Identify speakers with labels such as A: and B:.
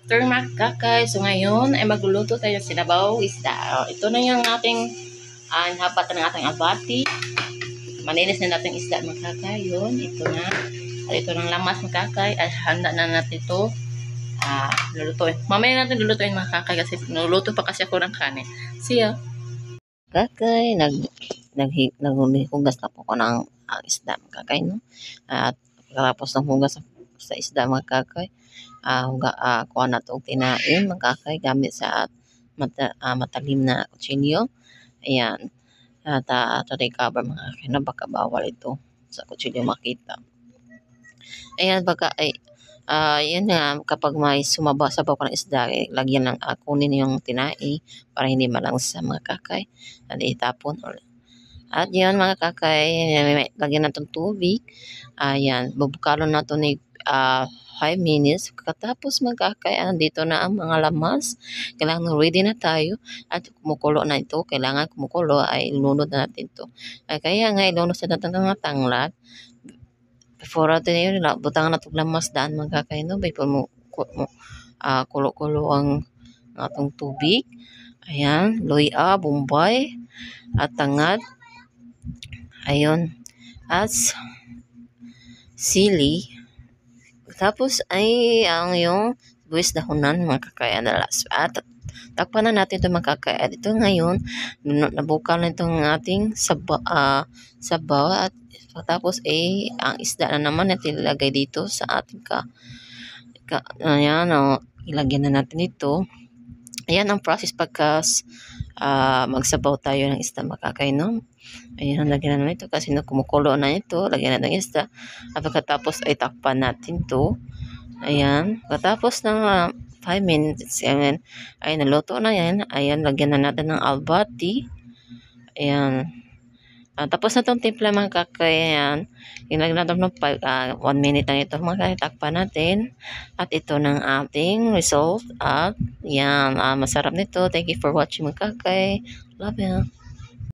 A: after magkakay. So ngayon ay magluluto tayo ng sinabaw isda. Ito na yung ating hapat ng ating abati. Maninis na natin isda magkakay. Yun, ito na. At ito ng lamas magkakay. At handa na natin ito. Lulutuin. Mamaya natin lulutuin magkakay kasi nuluto pa kasi ako ng kanin. See ya!
B: Kakay, naghugas na po ko ng isda kakay, no? At pagkatapos ng hugas sa isda kakay, kuha na itong tinain kakay gamit sa matalim na kutsilyo. Ayan. At ito recover kakay na baka bawal ito sa kutsilyo makita. Ayan, baka yan nga, kapag may sabaw ka ng isda, lagyan lang, kunin yung tinai para hindi malangsa mga kakay. At itapon ulit. At yan mga kakay, lagyan natin tubig. Ayan, bubukalon natin ni 5 minutes. Katapos mga kakay, dito na ang mga lamas. Kailangan ready na tayo. At kumukulo na ito. Kailangan kumukulo ay ilunod na natin ito. Kaya nga, ilunod sa natin ng tanglad. Before natin yun, butangan natin lamas daan mga kakay, no? Before mo kulo-kulo ang atong tubig. Ayan, luya, bombay, at tangad. Ayun, at sili. Tapos ay ang yung buwis dahunan mga kakay adalas. At takpan na natin ito mga kakay. At ito ngayon, nabukal na itong ating sabaw. At tapos ang isda na naman natin ilagay dito sa ating ayan, ilagyan na natin ito. Ayan ang process pagka magsabaw tayo ng isda makakay, no? Ayan, lagyan na natin ito kasi kumukulo na ito. Lagyan natin ng isda. At pagkatapos ay takpan natin ito. Ayan, pagkatapos ng 5 minutes, ayan, ay naluto na yan. Ayan, lagyan na natin ng albati. Ayan. Tapos na itong timpla mga kakay. Ayan. Ilagyan natin ng 1 minute na ito mga kakay. Takpan natin. At ito ng ating result. At yan. Masarap nito. Thank you for watching mga kakay. Love you.